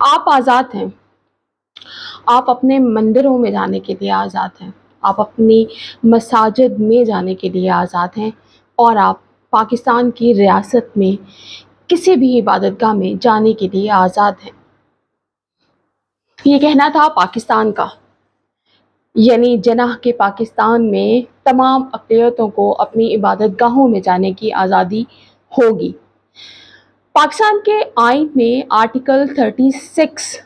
آپ آزاد ہیں، آپ اپنے مندروں میں جانے کے لیے آزاد ہیں، آپ اپنی مساجد میں جانے کے لیے آزاد ہیں، اور آپ پاکستان کی ریاست میں کسی بھی عبادت گاہ میں جانے کے لیے آزاد ہیں۔ یہ کہنا تھا پاکستان کا، یعنی جناح کے پاکستان میں تمام اقلیتوں کو اپنی عبادت گاہوں میں جانے کی آزادی ہوگی۔ پاکستان کے آئین میں آرٹیکل 36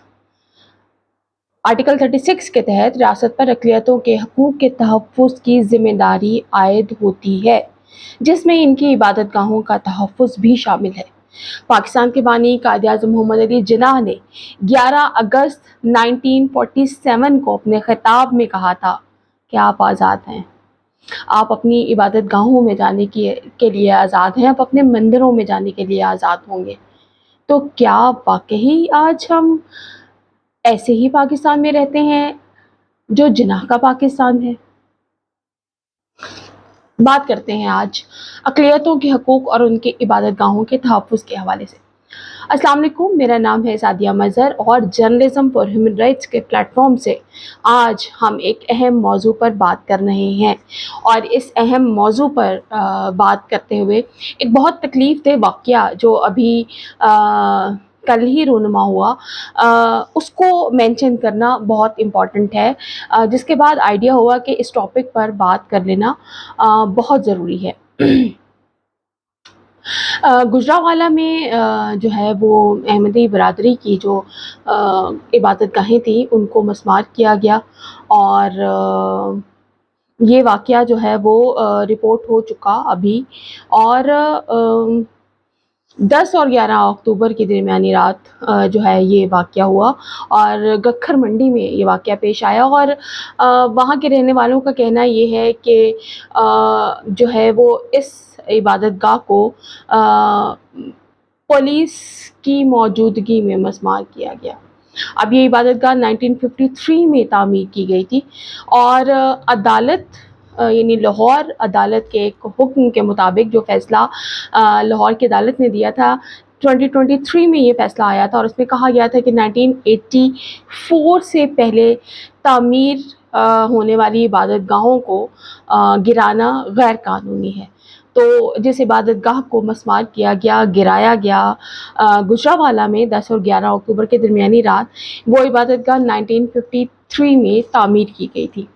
کے تحت ریاست پر اقلیتوں کے حقوق کے تحفظ کی ذمہ داری عائد ہوتی ہے، جس میں ان کی عبادت گاہوں کا تحفظ بھی شامل ہے۔ پاکستان کے بانی قائد اعظم محمد علی جناح نے 11 اگست 1947 کو اپنے خطاب میں کہا تھا کہ آپ آزاد ہیں، آپ اپنی عبادت گاہوں میں جانے کے لیے آزاد ہیں، آپ اپنے مندروں میں جانے کے لیے آزاد ہوں گے۔ تو کیا واقعی آج ہم ایسے ہی پاکستان میں رہتے ہیں جو جناح کا پاکستان ہے؟ بات کرتے ہیں آج اقلیتوں کے حقوق اور ان کے عبادت گاہوں کے تحفظ کے حوالے سے۔ السلام علیکم، میرا نام ہے سعدیہ مظہر اور جرنلزم فار ہیومن رائٹس کے پلیٹ فارم سے آج ہم ایک اہم موضوع پر بات کر رہے ہیں، اور اس اہم موضوع پر بات کرتے ہوئے ایک بہت تکلیف دہ واقعہ جو ابھی کل ہی رونما ہوا، اس کو مینشن کرنا بہت امپورٹنٹ ہے، جس کے بعد آئیڈیا ہوا کہ اس ٹاپک پر بات کر لینا بہت ضروری ہے۔ گجرانوالہ میں جو ہے وہ احمدی برادری کی جو عبادت گاہیں تھیں ان کو مسمار کیا گیا، اور یہ واقعہ جو ہے وہ رپورٹ ہو چکا ابھی، اور 10 اور 11 اکتوبر کی درمیانی رات جو ہے یہ واقعہ ہوا، اور گکھر منڈی میں یہ واقعہ پیش آیا، اور وہاں کے رہنے والوں کا کہنا یہ ہے کہ جو ہے وہ اس عبادت گاہ کو پولیس کی موجودگی میں مسمار کیا گیا۔ اب یہ عبادت گاہ 1953 میں تعمیر کی گئی تھی، اور عدالت یعنی لاہور عدالت کے ایک حکم کے مطابق جو فیصلہ لاہور کی عدالت نے دیا تھا 2023 میں یہ فیصلہ آیا تھا، اور اس میں کہا گیا تھا کہ 1984 سے پہلے تعمیر ہونے والی عبادت گاہوں کو گرانا غیر قانونی ہے۔ تو جس عبادت گاہ کو مسمار کیا گیا، گرایا گیا گجرانوالہ میں 10 اور 11 اکتوبر کے درمیانی رات، وہ عبادت گاہ 1953 میں تعمیر کی گئی تھی۔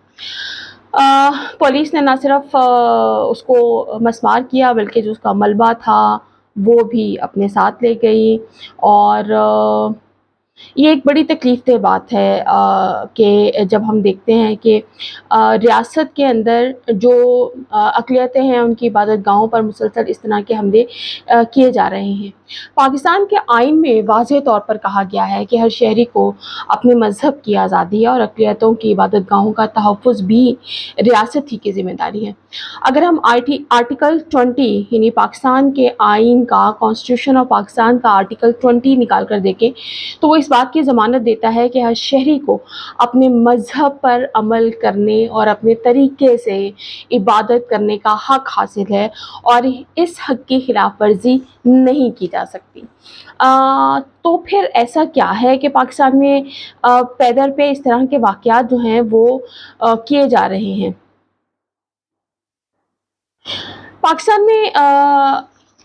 پولیس نے نہ صرف اس کو مسمار کیا بلکہ جو اس کا ملبہ تھا وہ بھی اپنے ساتھ لے گئی، اور یہ ایک بڑی تکلیف دہ بات ہے کہ جب ہم دیکھتے ہیں کہ ریاست کے اندر جو اقلیتیں ہیں ان کی عبادت گاہوں پر مسلسل اس طرح کے حملے کیے جا رہے ہیں۔ پاکستان کے آئین میں واضح طور پر کہا گیا ہے کہ ہر شہری کو اپنے مذہب کی آزادی ہے، اور اقلیتوں کی عبادت گاہوں کا تحفظ بھی ریاست ہی کی ذمہ داری ہے۔ اگر ہم آرٹیکل 20 یعنی پاکستان کے آئین کا، کانسٹیٹیوشن آف پاکستان کا آرٹیکل 20 نکال کر دیکھیں تو وہ اس بات کی ضمانت دیتا ہے کہ ہر شہری کو اپنے مذہب پر عمل کرنے اور اپنے طریقے سے عبادت کرنے کا حق حاصل ہے، اور اس حق کی خلاف ورزی نہیں کی جا سکتی۔ تو پھر ایسا کیا ہے کہ پاکستان میں پے در پہ اس طرح کے واقعات جو ہیں وہ کیے جا رہے ہیں؟ پاکستان میں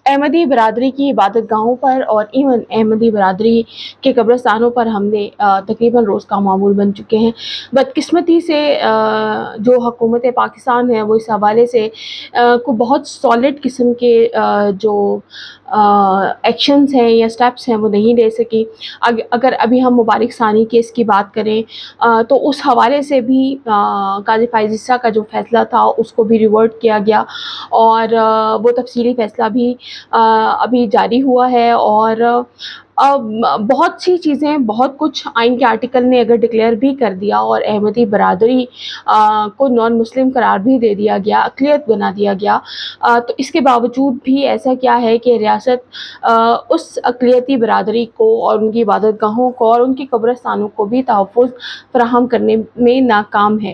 احمدی برادری کی عبادت گاہوں پر اور ایون احمدی برادری کے قبرستانوں پر حملے تقریباً روز کا معمول بن چکے ہیں۔ بدقسمتی سے جو حکومت پاکستان ہے وہ اس حوالے سے کو بہت سالڈ قسم کے جو ایکشنز ہیں یا سٹیپس ہیں وہ نہیں لے سکی۔ اگر ابھی ہم مبارک ثانی کیس کی بات کریں تو اس حوالے سے بھی قاضی فائز عیسیٰ کا جو فیصلہ تھا اس کو بھی ریورٹ کیا گیا، اور وہ تفصیلی فیصلہ بھی ابھی جاری ہوا ہے، اور بہت سی چیزیں، بہت کچھ آئین کے آرٹیکل نے اگر ڈکلیئر بھی کر دیا اور احمدی برادری کو نان مسلم قرار بھی دے دیا گیا، اقلیت بنا دیا گیا، تو اس کے باوجود بھی ایسا کیا ہے کہ ریاست اس اقلیتی برادری کو اور ان کی عبادت گاہوں کو اور ان کی قبرستانوں کو بھی تحفظ فراہم کرنے میں ناکام ہے۔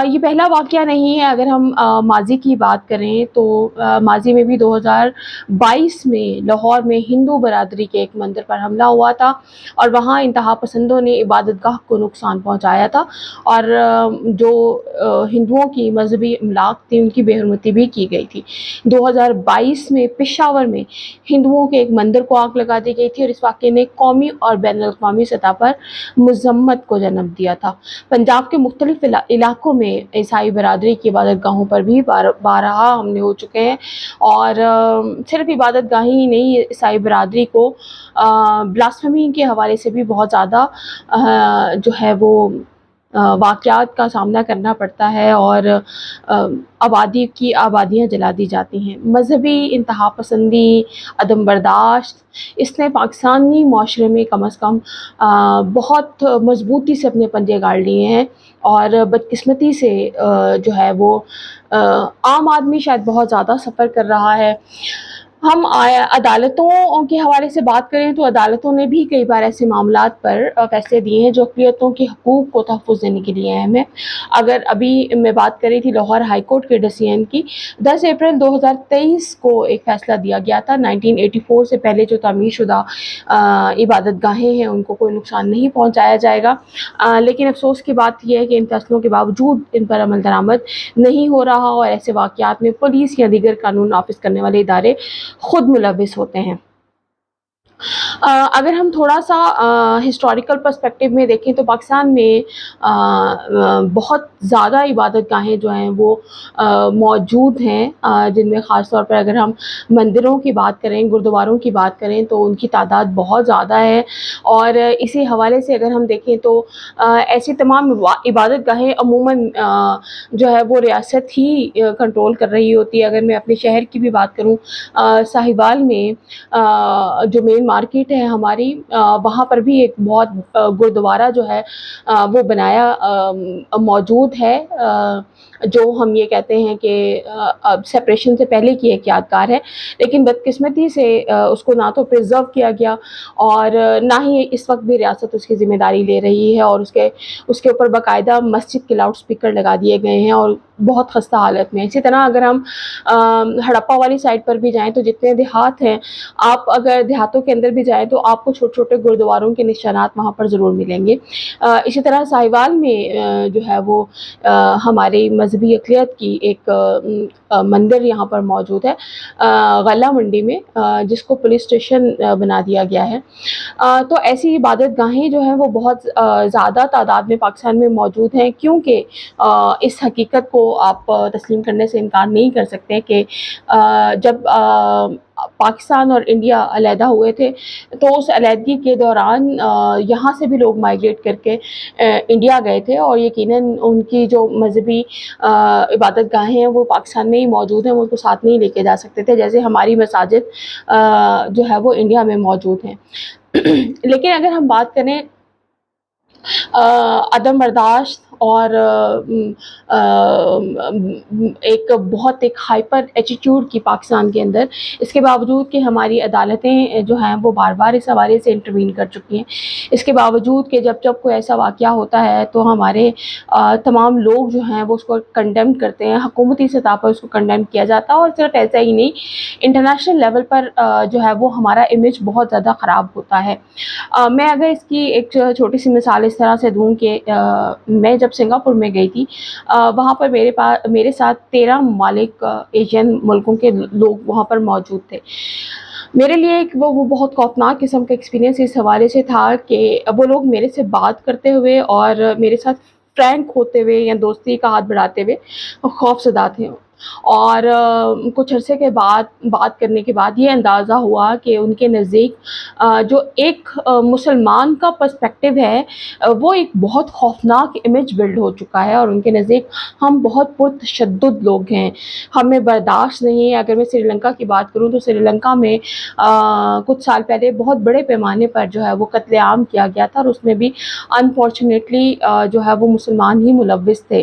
یہ پہلا واقعہ نہیں ہے۔ اگر ہم ماضی کی بات کریں تو ماضی میں بھی 2022 میں لاہور میں ہندو برادری کے ایک مندر مندر پر حملہ ہوا تھا اور وہاں انتہا پسندوں نے عبادت گاہ کو نقصان پہنچایا تھا اور جو ہندوؤں کی مذہبی املاک تھی ان کی بے حرمتی بھی کی گئی تھی۔ 2022 میں پشاور میں ہندوؤں کے ایک مندر کو آگ لگا دی گئی تھی اور اس واقعے نے قومی اور بین الاقوامی سطح پر مذمت کو جنم دیا تھا۔ پنجاب کے مختلف علاقوں میں عیسائی برادری کی عبادت گاہوں پر بھی بارہا حملے ہو چکے ہیں اور صرف عبادت گاہیں ہی نہیں، عیسائی برادری کو بلاسفیمی کے حوالے سے بھی بہت زیادہ جو ہے وہ واقعات کا سامنا کرنا پڑتا ہے اور آبادیاں جلا دی جاتی ہیں۔ مذہبی انتہا پسندی، عدم برداشت، اس نے پاکستانی معاشرے میں کم از کم بہت مضبوطی سے اپنے پنجے گاڑ لیے ہیں اور بدقسمتی سے جو ہے وہ عام آدمی شاید بہت زیادہ سفر کر رہا ہے۔ ہم عدالتوں کے حوالے سے بات کریں تو عدالتوں نے بھی کئی بار ایسے معاملات پر فیصلے دیے ہیں جو اقلیتوں کے حقوق کو تحفظ دینے کے لیے اہم ہے۔ اگر ابھی میں بات کر رہی تھی لاہور ہائی کورٹ کے ڈیسیژن کی، 10 اپریل 2023 کو ایک فیصلہ دیا گیا تھا۔ 1984 سے پہلے جو تعمیر شدہ عبادت گاہیں ہیں ان کو کوئی نقصان نہیں پہنچایا جائے گا، لیکن افسوس کی بات یہ ہے کہ ان فیصلوں کے باوجود ان پر عمل درآمد نہیں ہو رہا اور ایسے واقعات میں پولیس یا دیگر قانون نافذ کرنے والے ادارے خود ملوث ہوتے ہیں۔ اگر ہم تھوڑا سا ہسٹوریکل پرسپیکٹیو میں دیکھیں تو پاکستان میں بہت زیادہ عبادت گاہیں جو ہیں وہ موجود ہیں، جن میں خاص طور پر اگر ہم مندروں کی بات کریں، گردواروں کی بات کریں تو ان کی تعداد بہت زیادہ ہے اور اسی حوالے سے اگر ہم دیکھیں تو ایسی تمام عبادت گاہیں عموماً جو ہے وہ ریاست ہی کنٹرول کر رہی ہوتی ہے۔ اگر میں اپنے شہر کی بھی بات کروں، ساہیوال میں جو مین مارکیٹ ہے ہماری، وہاں پر بھی ایک بہت گردوارہ جو ہے وہ بنایا موجود ہے، جو ہم یہ کہتے ہیں کہ سپریشن سے پہلے کی ایک یادگار ہے، لیکن بدقسمتی سے اس کو نہ تو پرزرو کیا گیا اور نہ ہی اس وقت بھی ریاست اس کی ذمہ داری لے رہی ہے اور اس کے اوپر باقاعدہ مسجد کے لاؤڈ اسپیکر لگا دیے گئے ہیں اور بہت خستہ حالت میں۔ اسی طرح اگر ہم ہڑپا والی سائڈ پر بھی جائیں تو جتنے دیہات ہیں، آپ اگر دیہاتوں کے اندر بھی جائیں تو آپ کو چھوٹے چھوٹے گردواروں کے نشانات وہاں پر ضرور ملیں گے۔ اسی طرح ساہیوال میں جو ہے وہ ہماری مذہبی اقلیت کی ایک مندر یہاں پر موجود ہے غلہ منڈی میں، جس کو پولیس اسٹیشن بنا دیا گیا ہے۔ تو ایسی عبادت گاہیں جو ہیں وہ بہت زیادہ تعداد میں پاکستان میں موجود ہیں، کیونکہ اس حقیقت کو آپ تسلیم کرنے سے انکار نہیں کر سکتے کہ جب پاکستان اور انڈیا علیحدہ ہوئے تھے تو اس علیحدگی کے دوران یہاں سے بھی لوگ مائیگریٹ کر کے انڈیا گئے تھے اور یقیناً ان کی جو مذہبی عبادت گاہیں ہیں وہ پاکستان میں ہی موجود ہیں، وہ ان کو ساتھ نہیں لے کے جا سکتے تھے، جیسے ہماری مساجد جو ہے وہ انڈیا میں موجود ہیں۔ لیکن اگر ہم بات کریں عدم برداشت اور ایک بہت ہائپر ایٹیٹیوڈ کی پاکستان کے اندر، اس کے باوجود کہ ہماری عدالتیں جو ہیں وہ بار بار اس حوالے سے انٹروین کر چکی ہیں، اس کے باوجود کہ جب کوئی ایسا واقعہ ہوتا ہے تو ہمارے تمام لوگ جو ہیں وہ اس کو کنڈیم کرتے ہیں، حکومتی سطح پر اس کو کنڈیم کیا جاتا ہے اور صرف ایسا ہی نہیں، انٹرنیشنل لیول پر جو ہے وہ ہمارا امیج بہت زیادہ خراب ہوتا ہے۔ میں اگر اس کی ایک چھوٹی سی مثال اس طرح سے دوں کہ میں جب سنگاپور میں گئی تھی، وہاں پر میرے ساتھ 13 ممالک ایشین ملکوں کے لوگ وہاں پر موجود تھے۔ میرے لیے وہ بہت خوفناک قسم کا ایکسپیرینس اس حوالے سے تھا کہ وہ لوگ میرے سے بات کرتے ہوئے اور میرے ساتھ فرینک ہوتے ہوئے یا دوستی کا ہاتھ بڑھاتے ہوئے خوف زدہ تھے، اور کچھ عرصے کے بعد بات کرنے کے بعد یہ اندازہ ہوا کہ ان کے نزدیک جو ایک مسلمان کا پرسپیکٹیو ہے وہ ایک بہت خوفناک امیج بلڈ ہو چکا ہے، اور ان کے نزدیک ہم بہت پرتشدد لوگ ہیں، ہمیں برداشت نہیں ہے۔ اگر میں سری لنکا کی بات کروں تو سری لنکا میں کچھ سال پہلے بہت بڑے پیمانے پر جو ہے وہ قتل عام کیا گیا تھا، اور اس میں بھی انفارچونیٹلی جو ہے وہ مسلمان ہی ملوث تھے۔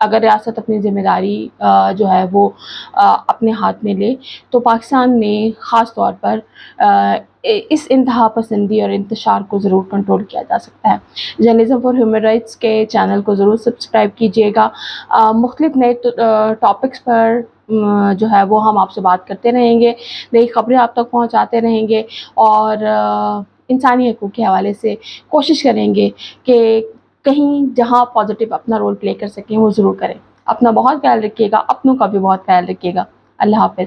اگر ریاست اپنی ذمہ داری جو ہے وہ اپنے ہاتھ میں لے تو پاکستان میں خاص طور پر اس انتہا پسندی اور انتشار کو ضرور کنٹرول کیا جا سکتا ہے۔ جرنلزم فار ہیومن رائٹس کے چینل کو ضرور سبسکرائب کیجیے گا۔ مختلف نئے ٹاپکس پر جو ہے وہ ہم آپ سے بات کرتے رہیں گے، نئی خبریں آپ تک پہنچاتے رہیں گے، اور انسانی حقوق کے حوالے سے کوشش کریں گے کہ کہیں جہاں پازیٹیو اپنا رول پلے کر سکیں وہ ضرور کریں۔ اپنا بہت خیال رکھیے گا، اپنوں کا بھی بہت خیال رکھیے گا۔ اللہ حافظ۔